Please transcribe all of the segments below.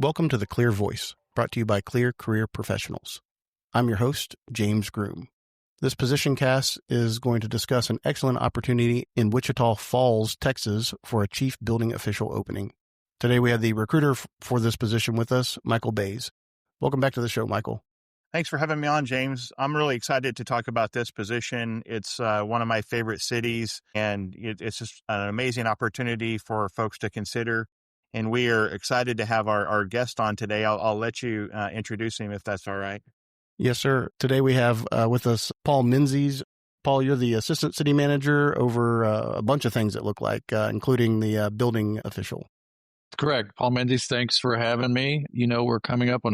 Welcome to The Clear Voice, brought to you by Clear Career Professionals. I'm your host, James Groom. This PositionCast is going to discuss an excellent opportunity in Wichita Falls, Texas, for a chief building official opening. Today we have the recruiter for this position with us, Michael Boese. Welcome back to the show, Michael. Thanks for having me on, James. I'm really excited to talk about this position. It's one of my favorite cities, and it's just an amazing opportunity for folks to consider. And we are excited to have our guest on today. I'll let you introduce him if that's all right. Yes, sir. Today we have with us Paul Menzies. Paul, you're the assistant city manager over a bunch of things it look like, including the building official. Correct. Paul Menzies, thanks for having me. You know, we're coming up on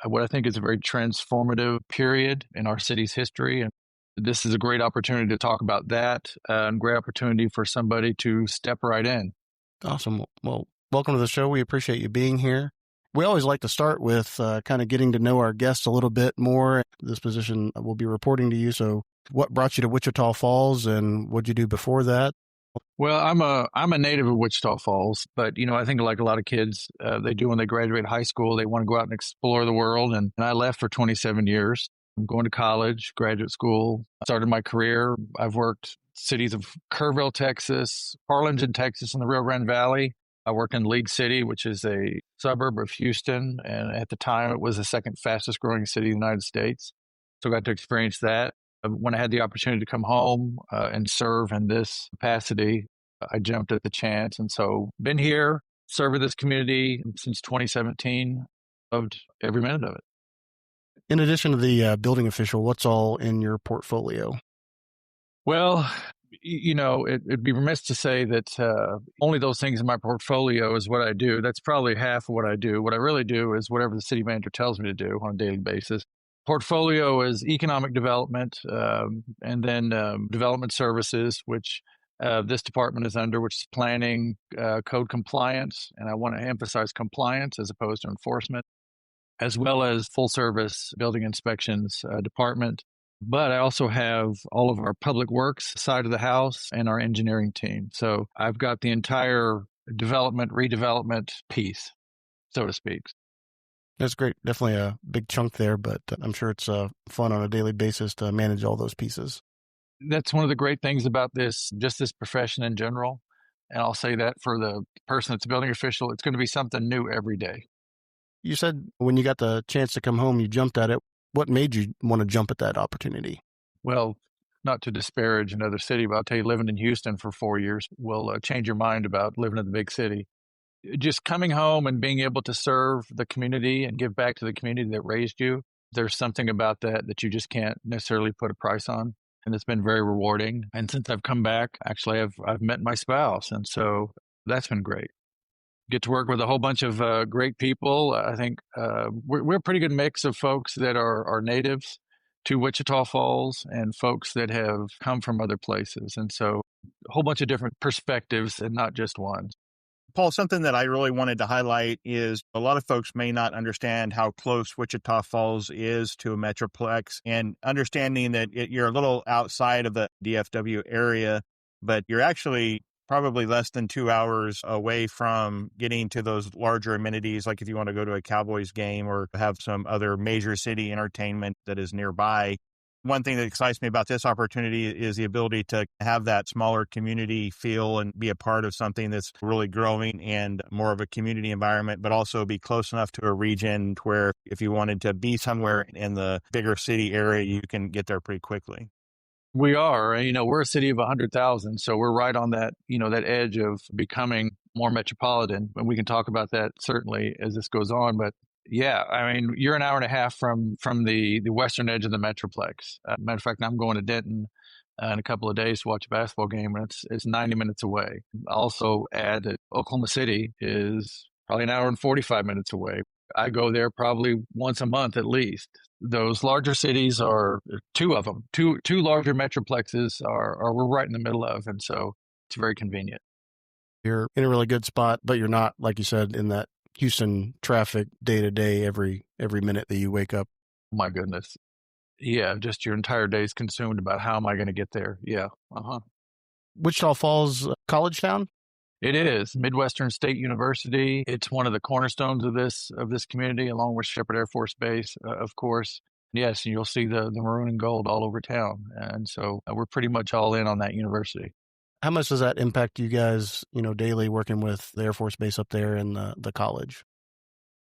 what I think is a very transformative period in our city's history. And this is a great opportunity to talk about that and great opportunity for somebody to step right in. Awesome. Well, welcome to the show. We appreciate you being here. We always like to start with kind of getting to know our guests a little bit more. This position will be reporting to you. So what brought you to Wichita Falls and what did you do before that? Well, I'm a native of Wichita Falls, but, you know, I think like a lot of kids, they do when they graduate high school, they want to go out and explore the world. And I left for 27 years. I'm going to college, graduate school, started my career. I've worked cities of Kerrville, Texas, Harlingen, Texas, in the Rio Grande Valley. I worked in League City, which is a suburb of Houston. And at the time, it was the second fastest growing city in the United States. So I got to experience that. When I had the opportunity to come home and serve in this capacity, I jumped at the chance. And so been here, serving this community since 2017, loved every minute of it. In addition to the building official, what's all in your portfolio? Well, you know, it'd be remiss to say that only those things in my portfolio is what I do. That's probably half of what I do. What I really do is whatever the city manager tells me to do on a daily basis. Portfolio is economic development and then development services, which this department is under, which is planning, code compliance. And I want to emphasize compliance as opposed to enforcement, as well as full service building inspections department. But I also have all of our public works side of the house and our engineering team. So I've got the entire development, redevelopment piece, so to speak. That's great. Definitely a big chunk there, but I'm sure it's fun on a daily basis to manage all those pieces. That's one of the great things about this profession in general. And I'll say that for the person that's a building official, it's going to be something new every day. You said when you got the chance to come home, you jumped at it. What made you want to jump at that opportunity? Well, not to disparage another city, but I'll tell you, living in Houston for 4 years will change your mind about living in the big city. Just coming home and being able to serve the community and give back to the community that raised you, there's something about that you just can't necessarily put a price on. And it's been very rewarding. And since I've come back, actually, I've met my spouse. And so that's been great. Get to work with a whole bunch of great people. I think we're a pretty good mix of folks that are natives to Wichita Falls and folks that have come from other places. And so a whole bunch of different perspectives and not just one. Paul, something that I really wanted to highlight is a lot of folks may not understand how close Wichita Falls is to a metroplex, and understanding that you're a little outside of the DFW area, but you're actually probably less than 2 hours away from getting to those larger amenities, like if you want to go to a Cowboys game or have some other major city entertainment that is nearby. One thing that excites me about this opportunity is the ability to have that smaller community feel and be a part of something that's really growing and more of a community environment, but also be close enough to a region where if you wanted to be somewhere in the bigger city area, you can get there pretty quickly. We are, you know, we're a city of 100,000. So we're right on that, you know, that edge of becoming more metropolitan. And we can talk about that certainly as this goes on. But yeah, I mean, you're an hour and a half from the western edge of the Metroplex. Matter of fact, I'm going to Denton in a couple of days to watch a basketball game, and it's 90 minutes away. I also add that Oklahoma City is probably an hour and 45 minutes away. I go there probably once a month at least. Those larger cities are two of them. Two larger metroplexes are we're right in the middle of, and so it's very convenient. You're in a really good spot, but you're not, like you said, in that Houston traffic day to day every minute that you wake up. My goodness. Yeah, just your entire day is consumed about how am I going to get there? Yeah. Wichita Falls, college town? It is Midwestern State University. It's one of the cornerstones of this community, along with Sheppard Air Force Base, of course. Yes, and you'll see the maroon and gold all over town, and so we're pretty much all in on that university. How much does that impact you guys, daily working with the Air Force Base up there and the college?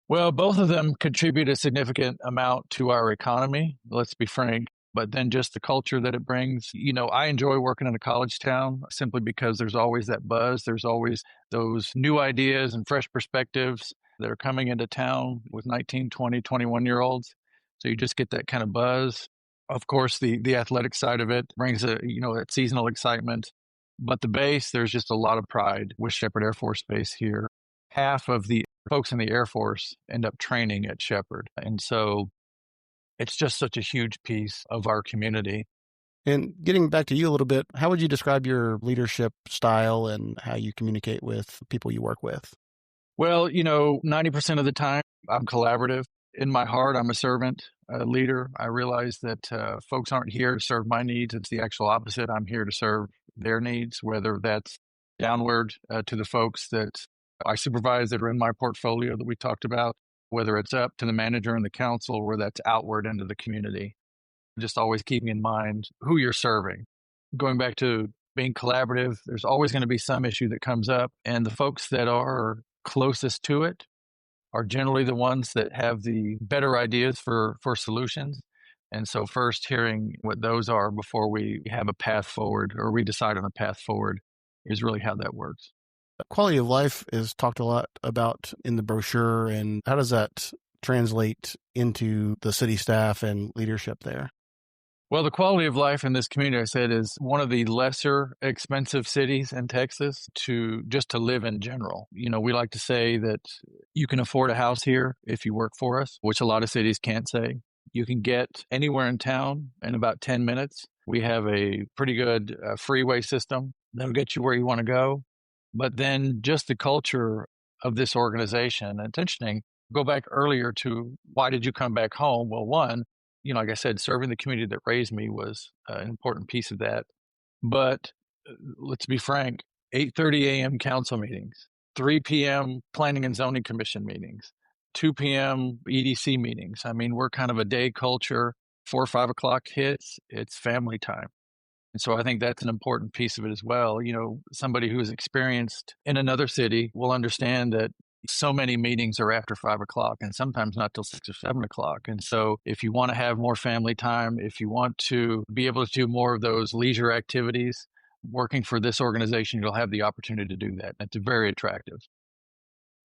Well, both of them contribute a significant amount to our economy, let's be frank. But then just the culture that it brings. I enjoy working in a college town simply because there's always that buzz. There's always those new ideas and fresh perspectives that are coming into town with 19, 20, 21-year-olds. So you just get that kind of buzz. Of course, the athletic side of it brings that seasonal excitement. But the base, there's just a lot of pride with Sheppard Air Force Base here. Half of the folks in the Air Force end up training at Sheppard. And so it's just such a huge piece of our community. And getting back to you a little bit, how would you describe your leadership style and how you communicate with people you work with? Well, 90% of the time, I'm collaborative. In my heart, I'm a servant, a leader. I realize that folks aren't here to serve my needs. It's the actual opposite. I'm here to serve their needs, whether that's downward to the folks that I supervise that are in my portfolio that we talked about, whether it's up to the manager and the council, or that's outward into the community. Just always keeping in mind who you're serving. Going back to being collaborative, there's always going to be some issue that comes up, and the folks that are closest to it are generally the ones that have the better ideas for solutions. And so first hearing what those are before we have a path forward or we decide on a path forward is really how that works. Quality of life is talked a lot about in the brochure, and how does that translate into the city staff and leadership there? Well, the quality of life in this community, I said, is one of the lesser expensive cities in Texas to live in general. We like to say that you can afford a house here if you work for us, which a lot of cities can't say. You can get anywhere in town in about 10 minutes. We have a pretty good freeway system that'll get you where you want to go. But then just the culture of this organization, and it's interesting, go back earlier to why did you come back home? Well, one, like I said, serving the community that raised me was an important piece of that. But let's be frank, 8:30 a.m. council meetings, 3 p.m. Planning and Zoning Commission meetings, 2 p.m. EDC meetings. I mean, we're kind of a day culture. 4 or 5 o'clock hits, it's family time. And so I think that's an important piece of it as well. Somebody who's experienced in another city will understand that so many meetings are after 5 o'clock and sometimes not till 6 or 7 o'clock. And so if you want to have more family time, if you want to be able to do more of those leisure activities, working for this organization, you'll have the opportunity to do that. It's very attractive.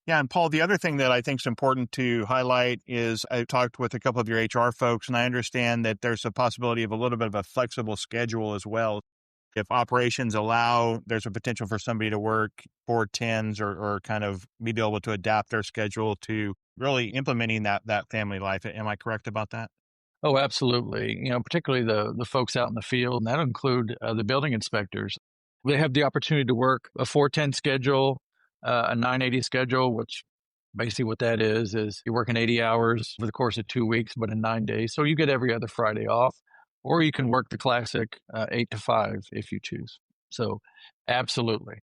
Yeah. And Paul, the other thing that I think is important to highlight is I talked with a couple of your HR folks, and I understand that there's a possibility of a little bit of a flexible schedule as well. If operations allow, there's a potential for somebody to work 4/10s or kind of be able to adapt their schedule to really implementing that family life. Am I correct about that? Oh, absolutely. Particularly the folks out in the field, and that'll include the building inspectors. They have the opportunity to work a 4/10 schedule, a 980 schedule, which basically what that is you're working 80 hours over the course of 2 weeks, but in 9 days. So you get every other Friday off, or you can work the classic 8 to 5 if you choose. So absolutely.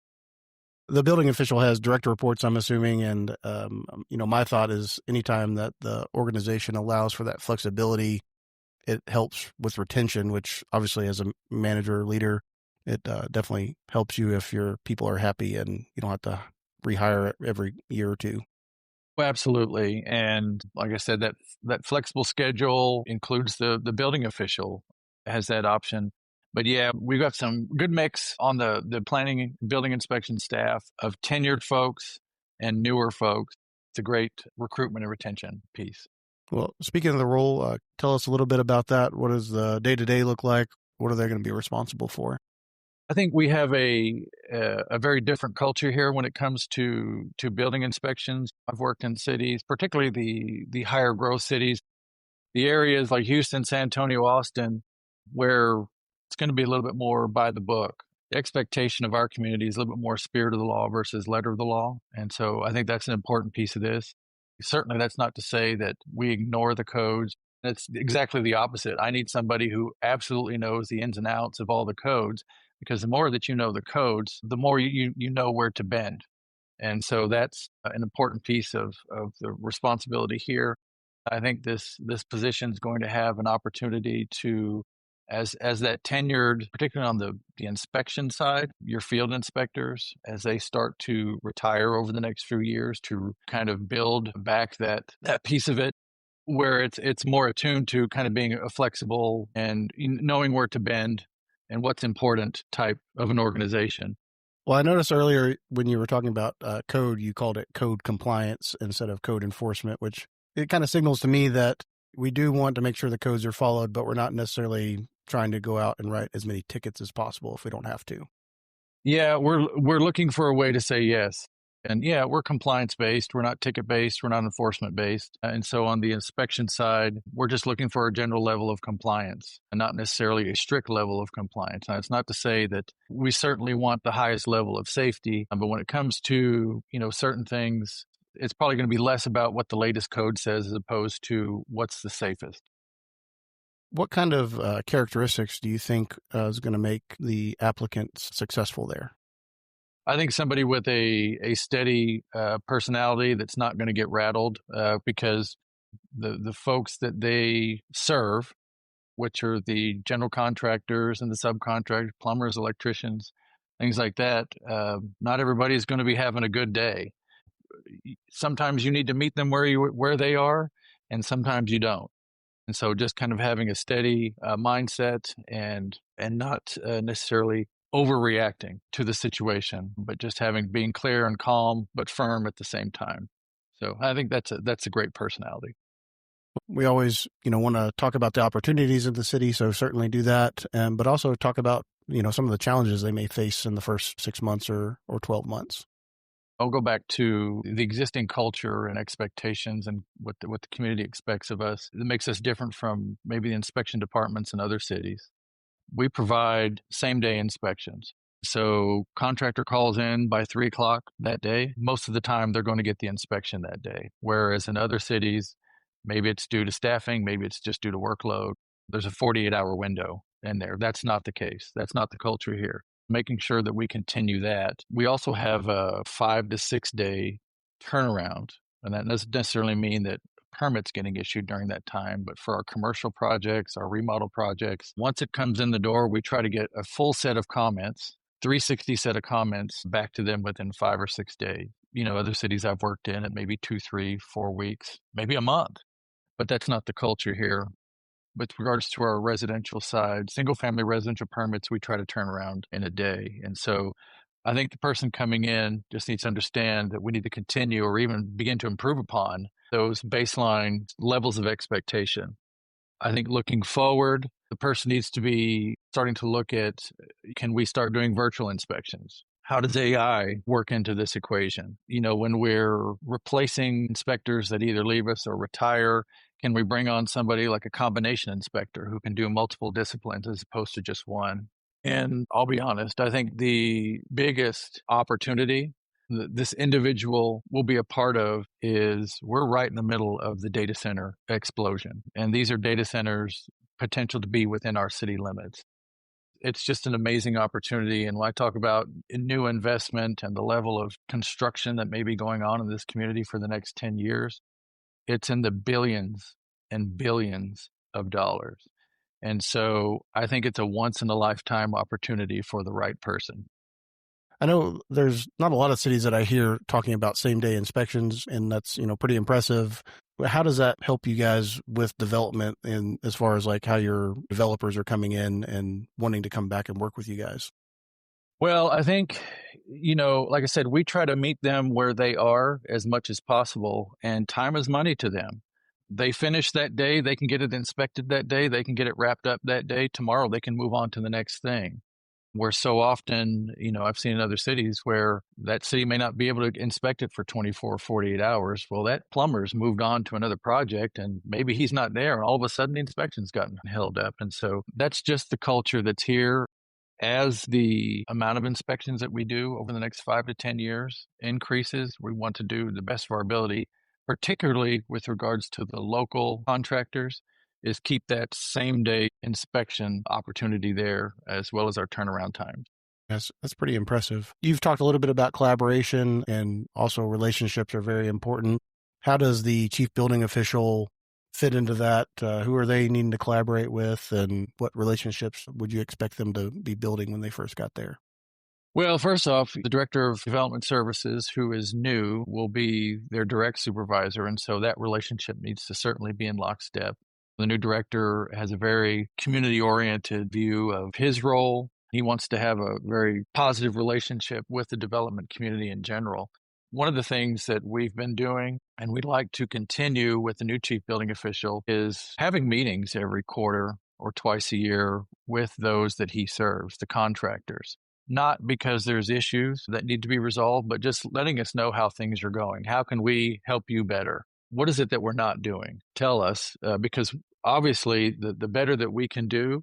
The building official has direct reports, I'm assuming. And, my thought is anytime that the organization allows for that flexibility, it helps with retention, which obviously as a manager or leader, it definitely helps you if your people are happy and you don't have to rehire every year or two. Well, absolutely. And like I said, that flexible schedule includes the building official has that option. But yeah, we've got some good mix on the planning and building inspection staff of tenured folks and newer folks. It's a great recruitment and retention piece. Well, speaking of the role, tell us a little bit about that. What does the day-to-day look like? What are they going to be responsible for? I think we have a very different culture here when it comes to building inspections. I've worked in cities, particularly the higher growth cities, the areas like Houston, San Antonio, Austin, where it's going to be a little bit more by the book. The expectation of our community is a little bit more spirit of the law versus letter of the law. And so I think that's an important piece of this. Certainly, that's not to say that we ignore the codes. It's exactly the opposite. I need somebody who absolutely knows the ins and outs of all the codes. because the more that you know the codes, the more you know where to bend. And so that's an important piece of the responsibility here. I think this position is going to have an opportunity to, as that tenured, particularly on the inspection side, your field inspectors, as they start to retire over the next few years, to kind of build back that piece of it where it's more attuned to kind of being a flexible and knowing where to bend and what's important type of an organization. Well, I noticed earlier when you were talking about code, you called it code compliance instead of code enforcement, which it kind of signals to me that we do want to make sure the codes are followed, but we're not necessarily trying to go out and write as many tickets as possible if we don't have to. Yeah, we're looking for a way to say yes. And yeah, we're compliance based. We're not ticket based. We're not enforcement based. And so on the inspection side, we're just looking for a general level of compliance and not necessarily a strict level of compliance. Now, it's not to say that we certainly want the highest level of safety, but when it comes to, certain things, it's probably going to be less about what the latest code says as opposed to what's the safest. What kind of characteristics do you think is going to make the applicants successful there? I think somebody with a steady personality that's not going to get rattled because the folks that they serve, which are the general contractors and the subcontractors, plumbers, electricians, things like that, not everybody is going to be having a good day. Sometimes you need to meet them where they are, and sometimes you don't. And so just kind of having a steady mindset and not necessarily overreacting to the situation, but just being clear and calm, but firm at the same time. So I think that's a great personality. We always, want to talk about the opportunities of the city, so certainly do that, but also talk about, some of the challenges they may face in the first 6 months or 12 months. I'll go back to the existing culture and expectations and what the community expects of us. That makes us different from maybe the inspection departments in other cities. We provide same-day inspections. So contractor calls in by 3:00 that day. Most of the time, they're going to get the inspection that day. Whereas in other cities, maybe it's due to staffing, maybe it's just due to workload. There's a 48-hour window in there. That's not the case. That's not the culture here. Making sure that we continue that. We also have a 5 to 6 day turnaround. And that doesn't necessarily mean that permits getting issued during that time, but for our commercial projects, our remodel projects, once it comes in the door, we try to get a full set of comments, 360 set of comments back to them within 5 or 6 days. Other cities I've worked in at maybe 2, 3, 4 weeks, maybe a month, but that's not the culture here. With regards to our residential side, single family residential permits, we try to turn around in a day. And so I think the person coming in just needs to understand that we need to continue or even begin to improve upon those baseline levels of expectation. I think looking forward, the person needs to be starting to look at, can we start doing virtual inspections? How does AI work into this equation? When we're replacing inspectors that either leave us or retire, can we bring on somebody like a combination inspector who can do multiple disciplines as opposed to just one? And I'll be honest, I think the biggest opportunity that this individual will be a part of is we're right in the middle of the data center explosion. And these are data centers potential to be within our city limits. It's just an amazing opportunity. And when I talk about new investment and the level of construction that may be going on in this community for the next 10 years, it's in the billions and billions of dollars. And so I think it's a once in a lifetime opportunity for the right person. I know there's not a lot of cities that I hear talking about same day inspections, and that's, pretty impressive. How does that help you guys with development and as far as like how your developers are coming in and wanting to come back and work with you guys? Well, I think, like I said, we try to meet them where they are as much as possible, and time is money to them. They finish that day, they can get it inspected that day, they can get it wrapped up that day. Tomorrow, they can move on to the next thing. Where so often, I've seen in other cities where that city may not be able to inspect it for 24 or 48 hours. Well, that plumber's moved on to another project and maybe he's not there. And all of a sudden the inspection's gotten held up. And so that's just the culture that's here. As the amount of inspections that we do over the next 5 to 10 years increases, we want to do the best of our ability, particularly with regards to the local contractors, is keep that same day inspection opportunity there, as well as our turnaround time. That's pretty impressive. You've talked a little bit about collaboration, and also relationships are very important. How does the chief building official fit into that? Who are they needing to collaborate with, and what relationships would you expect them to be building when they first got there? Well, first off, the Director of Development Services, who is new, will be their direct supervisor. And so that relationship needs to certainly be in lockstep. The new director has a very community-oriented view of his role. He wants to have a very positive relationship with the development community in general. One of the things that we've been doing, and we'd like to continue with the new chief building official, is having meetings every quarter or twice a year with those that he serves, the contractors. Not because there's issues that need to be resolved, but just letting us know how things are going. How can we help you better? What is it that we're not doing? Tell us, because obviously the better that we can do,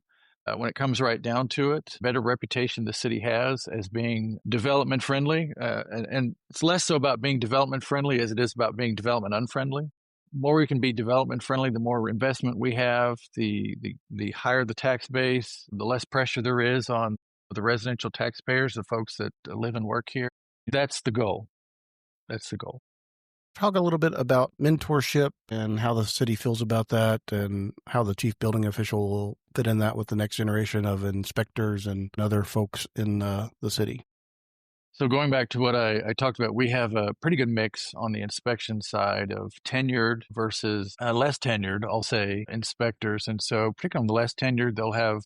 when it comes right down to it, better reputation the city has as being development friendly. And it's less so about being development friendly as it is about being development unfriendly. The more we can be development friendly, the more investment we have, the higher the tax base, the less pressure there is on the residential taxpayers, the folks that live and work here. That's the goal. That's the goal. Talk a little bit about mentorship and how the city feels about that, and how the chief building official will fit in that with the next generation of inspectors and other folks in the city. So going back to what I talked about, we have a pretty good mix on the inspection side of tenured versus less tenured, I'll say, inspectors. And so particularly on the less tenured, they'll have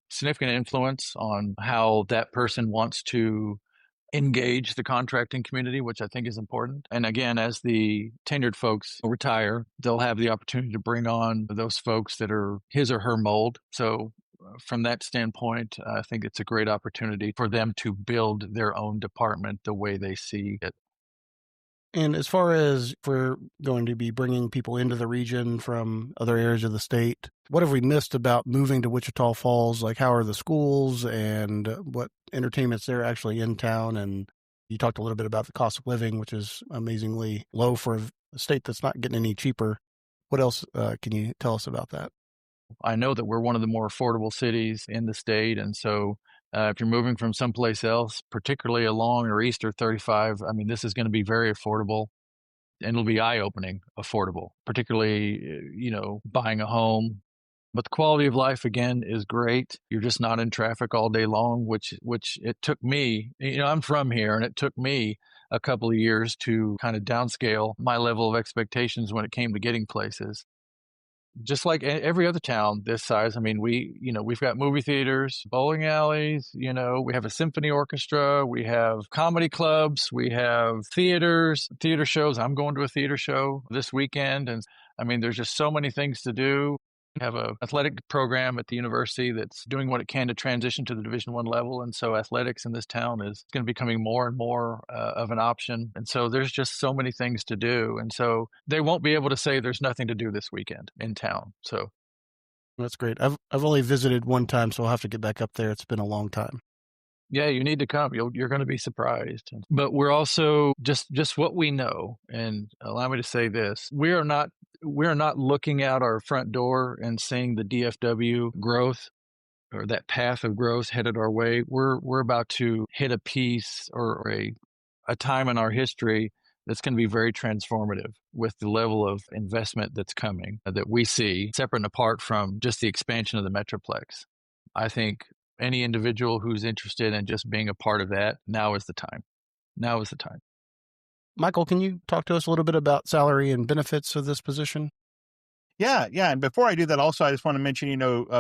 significant influence on how that person wants to engage the contracting community, which I think is important. And again, as the tenured folks retire, they'll have the opportunity to bring on those folks that are his or her mold. So from that standpoint, I think it's a great opportunity for them to build their own department the way they see it. And as far as if we're going to be bringing people into the region from other areas of the state, what have we missed about moving to Wichita Falls? Like, how are the schools, and what entertainments there actually in town? And you talked a little bit about the cost of living, which is amazingly low for a state that's not getting any cheaper. What else can you tell us about that? I know that we're one of the more affordable cities in the state. And so if you're moving from someplace else, particularly along or east or 35, I mean, this is going to be very affordable, and it'll be eye-opening affordable, particularly, buying a home. But the quality of life, again, is great. You're just not in traffic all day long, which it took me, I'm from here, and it took me a couple of years to kind of downscale my level of expectations when it came to getting places. Just like every other town this size, I mean, we've got movie theaters, bowling alleys, we have a symphony orchestra, we have comedy clubs, we have theater shows. I'm going to a theater show this weekend. And I mean, there's just so many things to do. We have an athletic program at the university that's doing what it can to transition to the Division I level. And so athletics in this town is going to be becoming more and more of an option. And so there's just so many things to do. And so they won't be able to say there's nothing to do this weekend in town. So That's great. I've only visited one time, so I'll have to get back up there. It's been a long time. yeah, you need to come. You're going to be surprised. But we're also just what we know. And allow me to say this: we're not looking out our front door and seeing the DFW growth or that path of growth headed our way. We're about to hit a piece or a time in our history that's going to be very transformative with the level of investment that's coming that we see, separate and apart from just the expansion of the Metroplex. I think any individual who's interested in just being a part of that, now is the time. Now is the time. Michael, can you talk to us a little bit about salary and benefits of this position? Yeah. And before I do that, also, I just want to mention,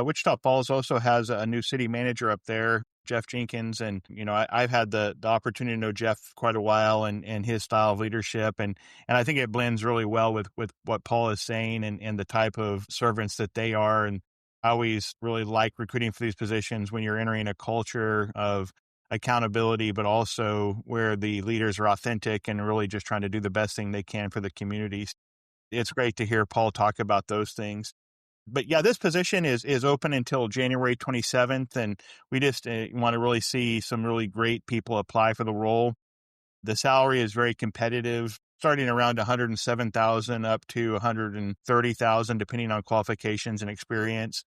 Wichita Falls also has a new city manager up there, Jeff Jenkins. And, I've had the opportunity to know Jeff quite a while and his style of leadership. And I think it blends really well with what Paul is saying and the type of servants that they are. And I always really like recruiting for these positions when you're entering a culture of accountability, but also where the leaders are authentic and really just trying to do the best thing they can for the communities. It's great to hear Paul talk about those things. But yeah, this position is open until January 27th, and we just want to really see some really great people apply for the role. The salary is very competitive, starting around $107,000 up to $130,000, depending on qualifications and experience.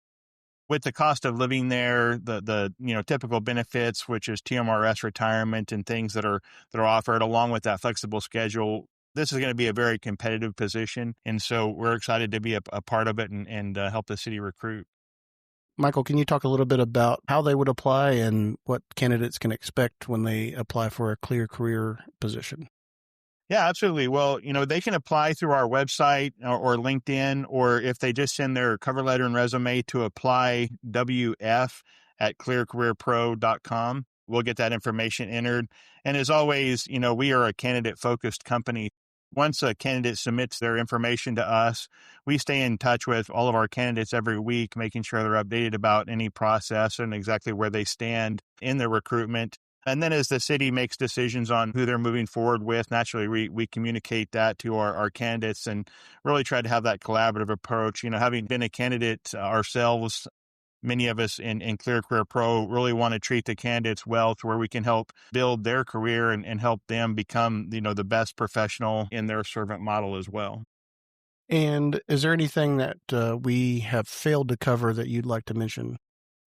With the cost of living there, the typical benefits, which is TMRS retirement and things that are offered, along with that flexible schedule, this is going to be a very competitive position. And so we're excited to be a part of it and help the city recruit. Michael, can you talk a little bit about how they would apply and what candidates can expect when they apply for a clear career position? Yeah, absolutely. Well, they can apply through our website or LinkedIn, or if they just send their cover letter and resume to applywf@clearcareerpro.com, we'll get that information entered. And as always, we are a candidate-focused company. Once a candidate submits their information to us, we stay in touch with all of our candidates every week, making sure they're updated about any process and exactly where they stand in their recruitment. And then as the city makes decisions on who they're moving forward with, naturally, we communicate that to our candidates and really try to have that collaborative approach. Having been a candidate ourselves, many of us in Clear Career Pro really want to treat the candidates well to where we can help build their career and help them become, the best professional in their servant model as well. And is there anything that we have failed to cover that you'd like to mention?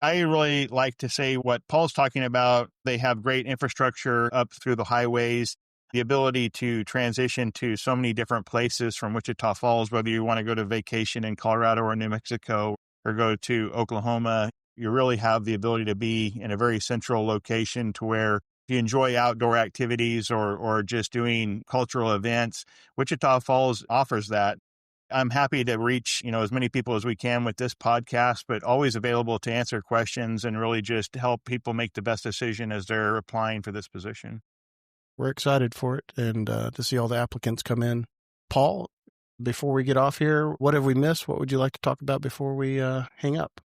I really like to say what Paul's talking about. They have great infrastructure up through the highways, the ability to transition to so many different places from Wichita Falls, whether you want to go to vacation in Colorado or New Mexico or go to Oklahoma. You really have the ability to be in a very central location to where if you enjoy outdoor activities or just doing cultural events, Wichita Falls offers that. I'm happy to reach, as many people as we can with this podcast, but always available to answer questions and really just help people make the best decision as they're applying for this position. We're excited for it and to see all the applicants come in. Paul, before we get off here, what have we missed? What would you like to talk about before we hang up?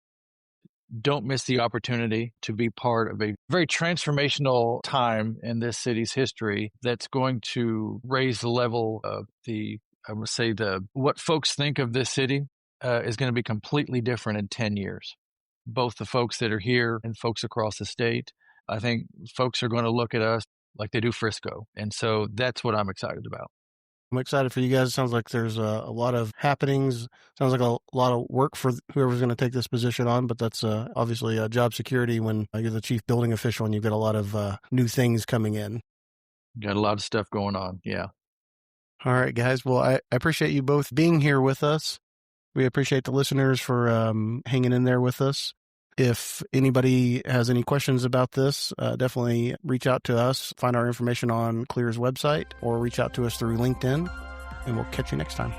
Don't miss the opportunity to be part of a very transformational time in this city's history that's going to raise the level of what folks think of this city is going to be completely different in 10 years. Both the folks that are here and folks across the state, I think folks are going to look at us like they do Frisco. And so that's what I'm excited about. I'm excited for you guys. It sounds like there's a lot of happenings. Sounds like a lot of work for whoever's going to take this position on, but that's obviously job security when you're the chief building official and you've got a lot of new things coming in. Got a lot of stuff going on. Yeah. All right, guys. Well, I appreciate you both being here with us. We appreciate the listeners for hanging in there with us. If anybody has any questions about this, definitely reach out to us. Find our information on Clear's website or reach out to us through LinkedIn, and we'll catch you next time.